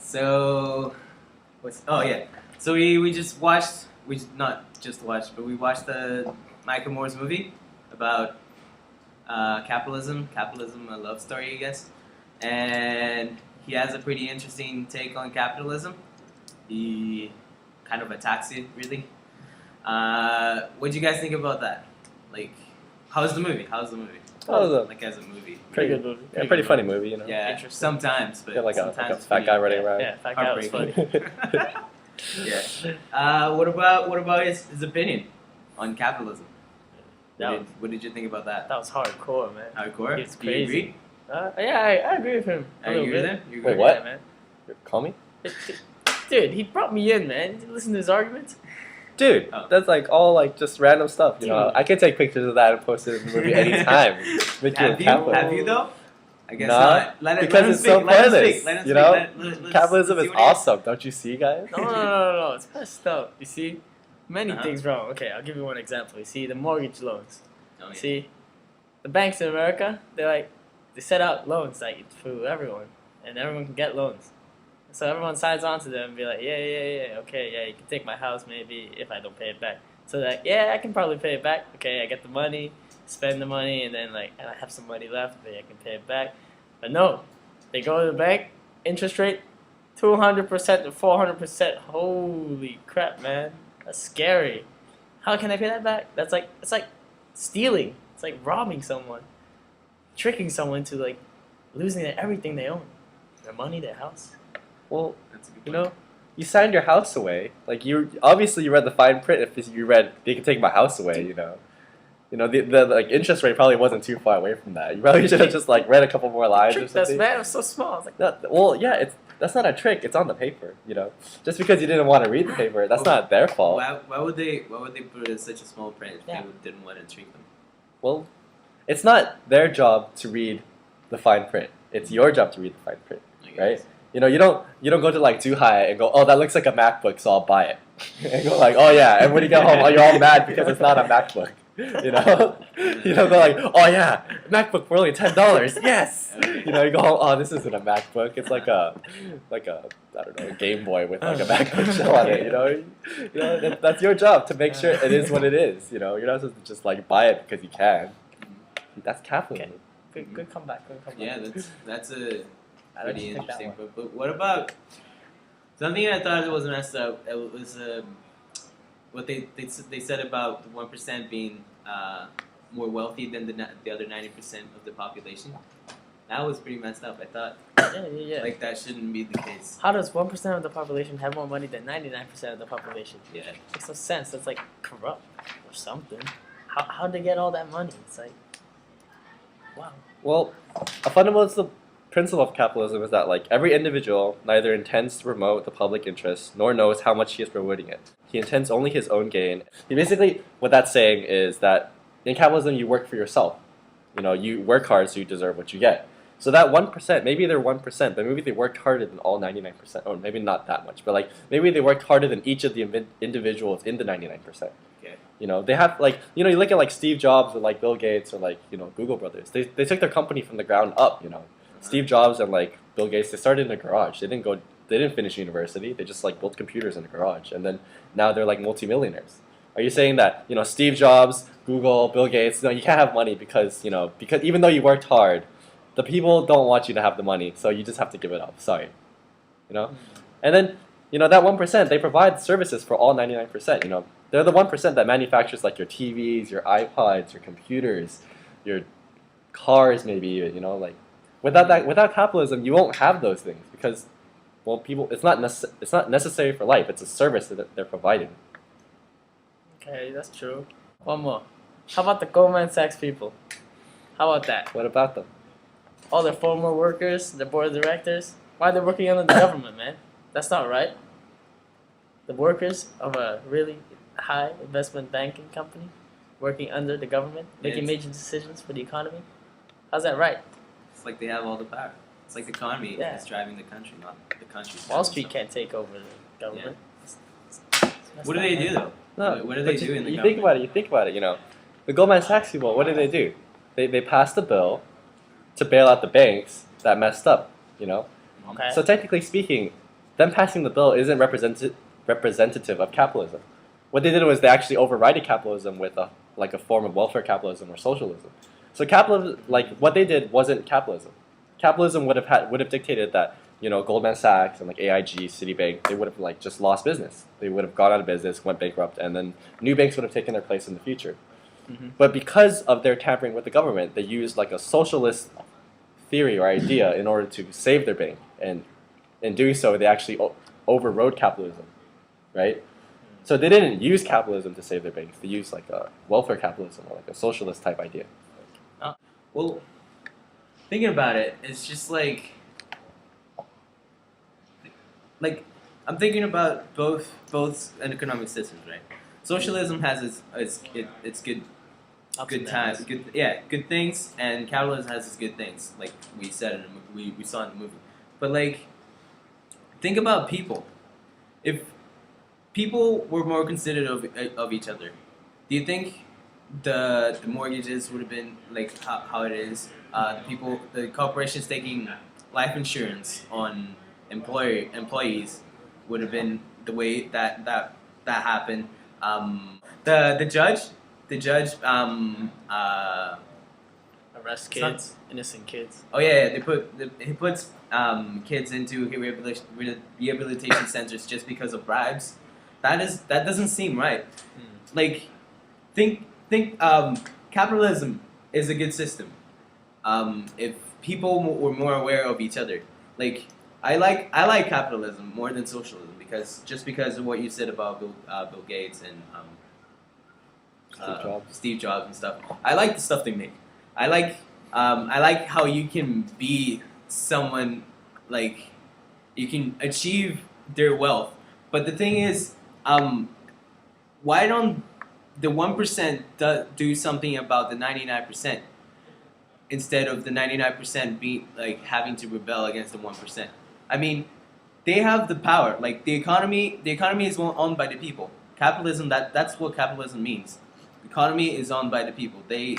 So, oh yeah. So we just watched, not just watched, but we watched the Michael Moore's movie about capitalism, a love story, I guess. And he has a pretty interesting take on capitalism. He kind of attacks it, really. What do you guys think about that? Like, how's the movie? Like as a movie? Pretty good movie. Yeah, pretty funny movie, you know. Yeah, sometimes, but Like a sometimes fat guy running around. Yeah, fat guy was funny. Yeah. What about his opinion on capitalism? That was, What did you think about that? that was hardcore, man. Hardcore? It's Do you crazy. agree? Yeah, I agree with him. Are you agree with him? You agree? Wait, what? Yeah, man. Call me? Dude, he brought me in, man. Did you listen to his arguments? Dude, Oh. that's like all like just random stuff, you know. Dude. I can take pictures of that and post it in the movie anytime. Make you a capitalism. Have you though? I guess Nah, not. Let because him it's speak. so Let him pointless, speak. Let him you speak. know? Let's Capitalism see is what he has. awesome, don't you see, guys? No. It's messed up. You see? Many Uh-huh. things wrong. Okay, I'll give you one example. You see, the mortgage loans. Oh, yeah. See, the banks in America, they set out loans like for everyone, and everyone can get loans. So everyone signs on to them and be like, yeah, okay, yeah, you can take my house maybe if I don't pay it back. So like, yeah, I can probably pay it back. Okay, I get the money, spend the money, and then and I have some money left, maybe I can pay it back. But no, they go to the bank, interest rate, 200% to 400%. Holy crap, man, that's scary. How can I pay that back? It's like stealing. It's like robbing someone, tricking someone to like losing everything they own, their money, their house. Well, That's a good you point. know, you signed your house away. Like you obviously you read the fine print. If you read, they can take my house away. You know, the like interest rate probably wasn't too far away from that. You probably should have just like read a couple more lines or Tricked us, something. man. It was so small. It's like, Well, yeah, that's not a trick. It's on the paper. You know, just because you didn't want to read the paper, that's not their fault. Why would they put it in such a small print if Yeah. they didn't want to treat them? Well, it's not their job to read the fine print. It's your job to read the fine print, I guess. right? You know, you don't go to like Duhai and go, oh, that looks like a MacBook, so I'll buy it. And go like, oh yeah, and when you get home, oh, you're all mad because it's not a MacBook. You know, you don't go like, oh yeah, MacBook for only $10. Yes. You know, you go, oh, this isn't a MacBook. It's like a I don't know, a Game Boy with like a MacBook shell on it. You know, that's your job to make sure it is what it is. You know, you're not supposed to just like buy it because you can. That's capitalism. good comeback. Good comeback. Yeah, that's a I don't pretty think that interesting. one. But what about something I thought was messed up? It was what they said about the 1% being more wealthy than the other 90% of the population. That was pretty messed up. I thought Yeah. like that shouldn't be the case. How does 1% of the population have more money than 99% of the population? Yeah. Makes no sense. That's like corrupt or something. How'd they get all that money? It's like, wow. Well, a fundamental principle of capitalism is that like every individual neither intends to promote the public interest nor knows how much he is promoting it. He intends only his own gain. What that's saying is that in capitalism you work for yourself. You know, you work hard so you deserve what you get. So that 1%, maybe they're 1%, but maybe they worked harder than all 99%, or maybe not that much, but like maybe they worked harder than each of the individuals in the 99%. Okay. You know, they have like, you know, you look at like Steve Jobs or like Bill Gates or like, you know, Google brothers. They took their company from the ground up, you know. Steve Jobs and like Bill Gates, they started in a garage. They didn't finish university. They just like built computers in a garage, and then now they're like multimillionaires. Are you saying that, you know, Steve Jobs, Google, Bill Gates, no, you can't have money because even though you worked hard, the people don't want you to have the money, so you just have to give it up. Sorry. You know? And then, you know, that 1%, they provide services for all 99%, you know. They're the 1% that manufactures like your TVs, your iPods, your computers, your cars maybe, you know, like without capitalism, you won't have those things because, well, people, it's not necessary for life. It's a service that they're providing. Okay, that's true. One more. How about the Goldman Sachs people? How about that? What about them? All the former workers, the board of directors. Why are they working under the government, man? That's not right. The workers of a really high investment banking company working under the government, making major decisions for the economy. How's that right? It's like they have all the power. It's like the economy Yeah. is driving the country, not the country. Wall Street can't take over the government. What do they do though? No, What do they but do in the you government? think about it, you know. The Goldman Sachs people, what did they do? They passed a bill to bail out the banks that messed up, you know. Okay. So technically speaking, them passing the bill isn't representative of capitalism. What they did was they actually overrided capitalism with a form of welfare capitalism or socialism. So capitalism, like what they did, wasn't capitalism. Capitalism would have dictated that Goldman Sachs and like AIG, Citibank, they would have like just lost business. They would have gone out of business, went bankrupt, and then new banks would have taken their place in the future. Mm-hmm. But because of their tampering with the government, they used like a socialist theory or idea in order to save their bank, and in doing so, they actually overrode capitalism, right? So they didn't use capitalism to save their banks. They used like a welfare capitalism or like a socialist type idea. Well, thinking about it, it's just like I'm thinking about both economic systems, right? Socialism has its good times, good things, and capitalism has its good things, like we said in the movie, we saw in the movie. But like, think about people. If people were more considerate of each other, do you think the mortgages would have been like how it is? The corporations taking life insurance on employees would have been the way that happened. The judge Arrest kids, innocent kids. Oh yeah, he puts kids into rehabilitation centers just because of bribes. That doesn't seem right. Like, think capitalism is a good system. If people were more aware of each other, like I like capitalism more than socialism because of what you said about Bill Gates and Steve Jobs and stuff. I like the stuff they make. I like how you can be someone, like you can achieve their wealth. But the thing is, why don't the 1% do something about the 99% instead of the 99% be like having to rebel against the 1%? I mean, they have the power. Like the economy is owned by the people. Capitalism, that's what capitalism means. The economy is owned by the people. They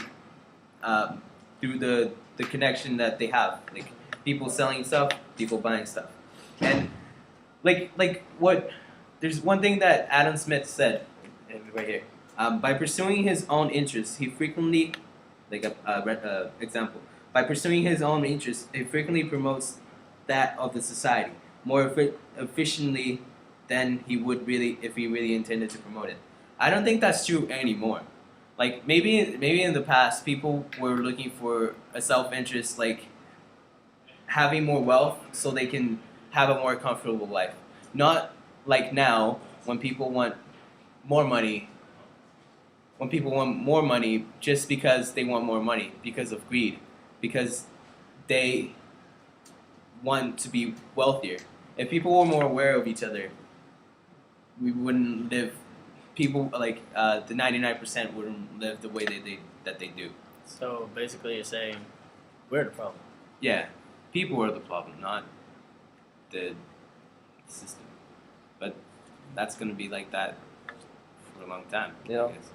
through the connection that they have, like people selling stuff, people buying stuff, and like what there's one thing that Adam Smith said right here. By pursuing his own interests, he frequently, like example, by pursuing his own interests, he frequently promotes that of the society more efficiently than he would really if he really intended to promote it. I don't think that's true anymore. Like maybe in the past, people were looking for a self-interest, like having more wealth so they can have a more comfortable life. Not like now when people want more money. When people want more money just because they want more money, because of greed, because they want to be wealthier. If people were more aware of each other, we wouldn't live. People like the 99% wouldn't live the way that they do. So basically, you're saying we're the problem. Yeah, people are the problem, not the system. But that's gonna be like that for a long time. You know, I guess.